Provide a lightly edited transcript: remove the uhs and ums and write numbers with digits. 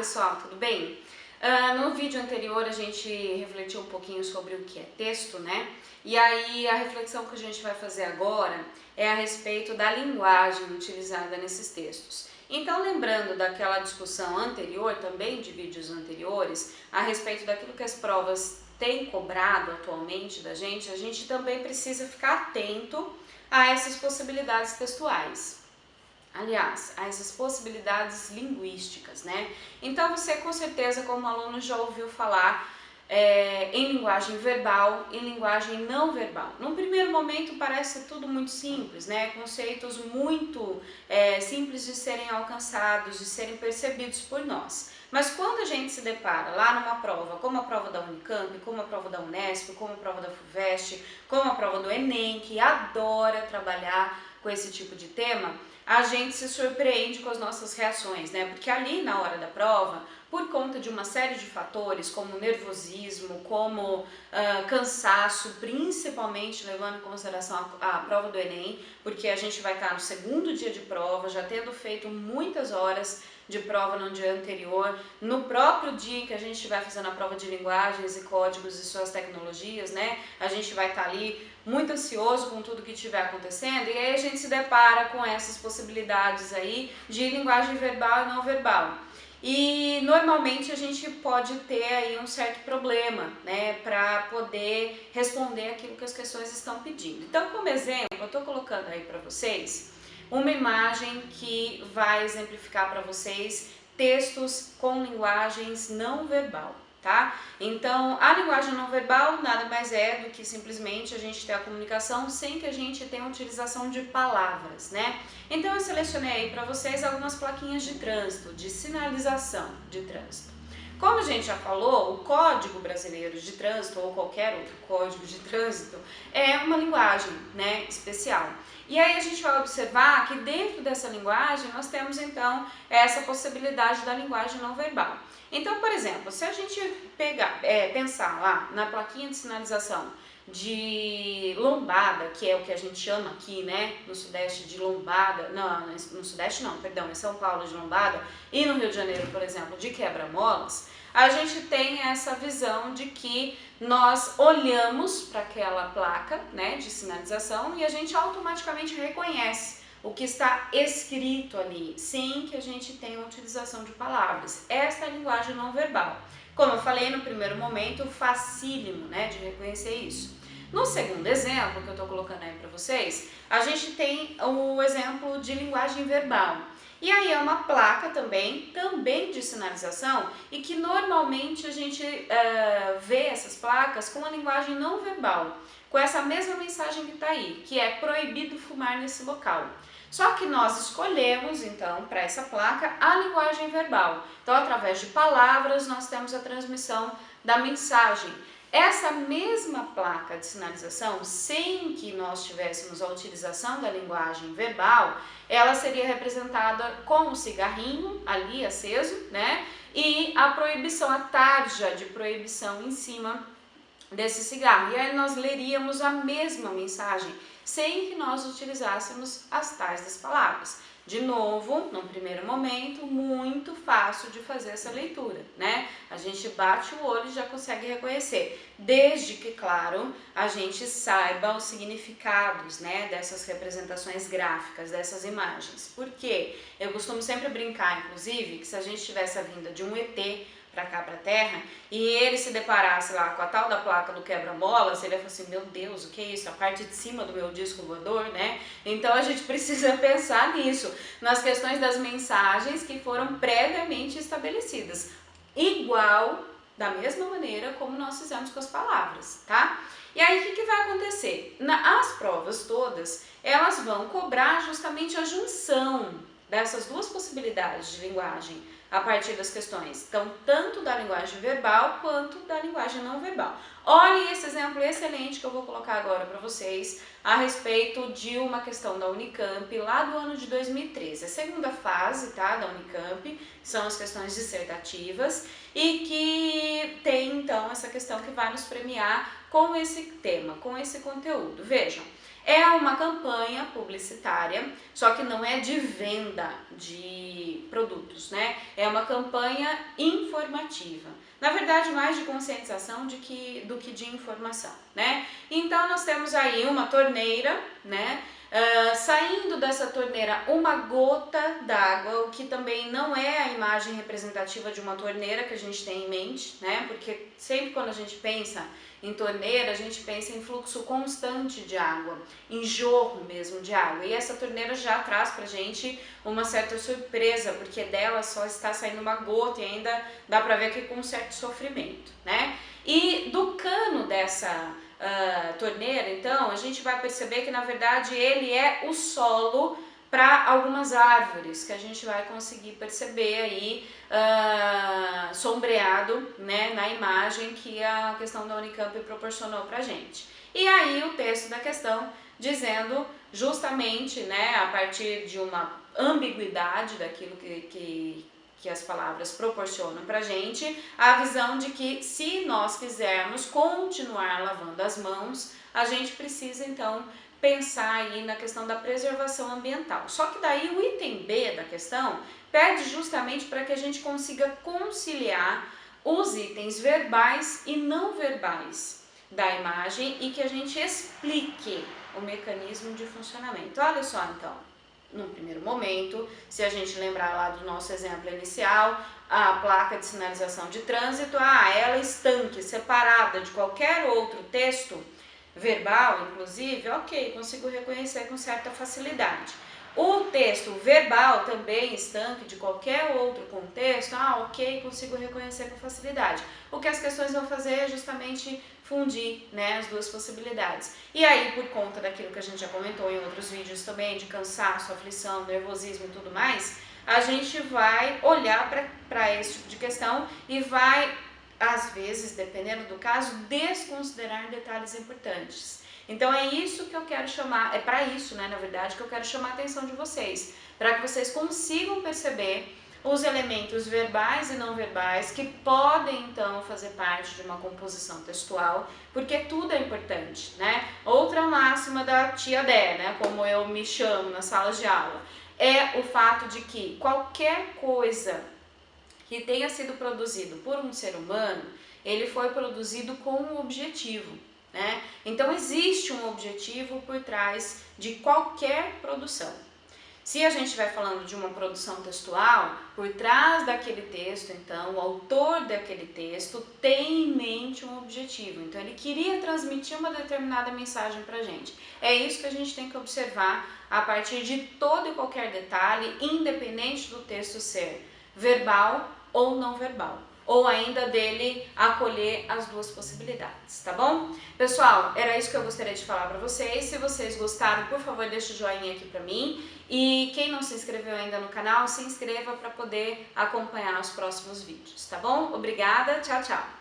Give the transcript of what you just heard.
pessoal, tudo bem? No vídeo anterior a gente refletiu um pouquinho sobre o que é texto, né? E aí a reflexão que a gente vai fazer agora é a respeito da linguagem utilizada nesses textos. Então, lembrando daquela discussão anterior, também de vídeos anteriores, a respeito daquilo que as provas têm cobrado atualmente da gente, a gente também precisa ficar atento a essas possibilidades textuais. Aliás, a essas possibilidades linguísticas, né? Então você com certeza como aluno já ouviu falar em linguagem verbal e linguagem não verbal. Num primeiro momento parece tudo muito simples, né? Conceitos muito simples de serem alcançados, de serem percebidos por nós. Mas quando a gente se depara lá numa prova, como a prova da Unicamp, como a prova da Unesp, como a prova da FUVEST, como a prova do Enem, que adora trabalhar com esse tipo de tema, a gente se surpreende com as nossas reações, né? Porque ali na hora da prova, por conta de uma série de fatores, como nervosismo, como cansaço, principalmente levando em consideração a prova do Enem, porque a gente vai estar no segundo dia de prova, já tendo feito muitas horas de prova no dia anterior, no próprio dia em que a gente estiver fazendo a prova de linguagens e códigos e suas tecnologias, né? A gente vai estar ali muito ansioso com tudo que estiver acontecendo, e aí a gente se depara com essas possibilidades aí de linguagem verbal e não verbal. E normalmente a gente pode ter aí um certo problema, né, para poder responder aquilo que as questões estão pedindo. Então, como exemplo, eu estou colocando aí para vocês uma imagem que vai exemplificar para vocês textos com linguagens não verbal. Tá? Então, a linguagem não verbal nada mais é do que simplesmente a gente ter a comunicação sem que a gente tenha a utilização de palavras, né? Então, eu selecionei aí para vocês algumas plaquinhas de trânsito, de sinalização de trânsito. Como a gente já falou, o Código Brasileiro de Trânsito ou qualquer outro código de trânsito é uma linguagem, né, especial. E aí a gente vai observar que dentro dessa linguagem nós temos então essa possibilidade da linguagem não verbal. Então, por exemplo, se a gente pensar lá na plaquinha de sinalização de lombada, que é o que a gente chama aqui, né, no Sudeste de lombada, não, no Sudeste não, perdão, em São Paulo de lombada e no Rio de Janeiro, por exemplo, de quebra-molas, a gente tem essa visão de que nós olhamos para aquela placa, né, de sinalização e a gente automaticamente reconhece o que está escrito ali, sem que a gente tenha a utilização de palavras. Esta é a linguagem não verbal. Como eu falei no primeiro momento, facílimo, né, de reconhecer isso. No segundo exemplo que eu estou colocando aí para vocês, a gente tem o exemplo de linguagem verbal. E aí é uma placa também de sinalização e que normalmente a gente vê essas placas com a linguagem não verbal, com essa mesma mensagem que está aí, que é proibido fumar nesse local. Só que nós escolhemos, então, para essa placa, a linguagem verbal. Então, através de palavras, nós temos a transmissão da mensagem. Essa mesma placa de sinalização, sem que nós tivéssemos a utilização da linguagem verbal, ela seria representada com o cigarrinho ali aceso, né? E a proibição, a tarja de proibição em cima desse cigarro. E aí nós leríamos a mesma mensagem, sem que nós utilizássemos as tais das palavras. De novo, num primeiro momento, muito fácil de fazer essa leitura, né? A gente bate o olho e já consegue reconhecer, desde que, claro, a gente saiba os significados, né, dessas representações gráficas, dessas imagens. Porque eu costumo sempre brincar, inclusive, que se a gente tivesse a vinda de um ET para cá, para a Terra, e ele se deparasse lá com a tal da placa do quebra-molas, ele ia falar assim, meu Deus, o que é isso? A parte de cima do meu disco voador, né? Então a gente precisa pensar nisso, nas questões das mensagens que foram previamente estabelecidas, igual, da mesma maneira como nós fizemos com as palavras, tá? E aí o que vai acontecer? As provas todas, elas vão cobrar justamente a junção dessas duas possibilidades de linguagem a partir das questões, então tanto da linguagem verbal quanto da linguagem não verbal. Olhem esse exemplo excelente que eu vou colocar agora para vocês a respeito de uma questão da Unicamp lá do ano de 2013, a segunda fase, tá, da Unicamp, são as questões dissertativas e que tem então essa questão que vai nos premiar com esse tema, com esse conteúdo. Vejam, É uma campanha publicitária, só que não é de venda de produtos, né? É uma campanha informativa. Na verdade, mais de conscientização do que de informação, né? Então, nós temos aí uma torneira, né? Saindo dessa torneira uma gota d'água, o que também não é a imagem representativa de uma torneira que a gente tem em mente, né? Porque sempre quando a gente pensa em torneira, a gente pensa em fluxo constante de água, em jorro mesmo de água. E essa torneira já traz pra gente uma certa surpresa, porque dela só está saindo uma gota e ainda dá pra ver que com um certo sofrimento, né? E do cano dessa torneira, então, a gente vai perceber que na verdade ele é o solo para algumas árvores, que a gente vai conseguir perceber aí sombreado, né, na imagem que a questão da Unicamp proporcionou pra gente. E aí o texto da questão dizendo justamente, né, a partir de uma ambiguidade daquilo que as palavras proporcionam pra gente, a visão de que se nós quisermos continuar lavando as mãos, a gente precisa então pensar aí na questão da preservação ambiental. Só que daí o item B da questão pede justamente para que a gente consiga conciliar os itens verbais e não verbais da imagem e que a gente explique o mecanismo de funcionamento. Olha só então, num primeiro momento, se a gente lembrar lá do nosso exemplo inicial, a placa de sinalização de trânsito, ela é estanque, separada de qualquer outro texto, verbal inclusive, ok, consigo reconhecer com certa facilidade. O texto verbal também estanque de qualquer outro contexto, ok, consigo reconhecer com facilidade. O que as questões vão fazer é justamente fundir, né, as duas possibilidades. E aí, por conta daquilo que a gente já comentou em outros vídeos também, de cansaço, aflição, nervosismo e tudo mais, a gente vai olhar para esse tipo de questão e vai, às vezes, dependendo do caso, desconsiderar detalhes importantes. Então é isso que eu quero chamar, é para isso, né, na verdade, que eu quero chamar a atenção de vocês, para que vocês consigam perceber os elementos verbais e não verbais que podem então fazer parte de uma composição textual, porque tudo é importante, né? Outra máxima da tia Dé, né, como eu me chamo nas salas de aula, é o fato de que qualquer coisa que tenha sido produzido por um ser humano, ele foi produzido com um objetivo, né? Então existe um objetivo por trás de qualquer produção. Se a gente estiver falando de uma produção textual, por trás daquele texto, então, o autor daquele texto tem em mente um objetivo. Então, ele queria transmitir uma determinada mensagem para a gente. É isso que a gente tem que observar a partir de todo e qualquer detalhe, independente do texto ser verbal ou não verbal, ou ainda dele acolher as duas possibilidades, tá bom? Pessoal, era isso que eu gostaria de falar pra vocês. Se vocês gostaram, por favor, deixa o joinha aqui pra mim. E quem não se inscreveu ainda no canal, se inscreva para poder acompanhar os próximos vídeos, tá bom? Obrigada, tchau, tchau!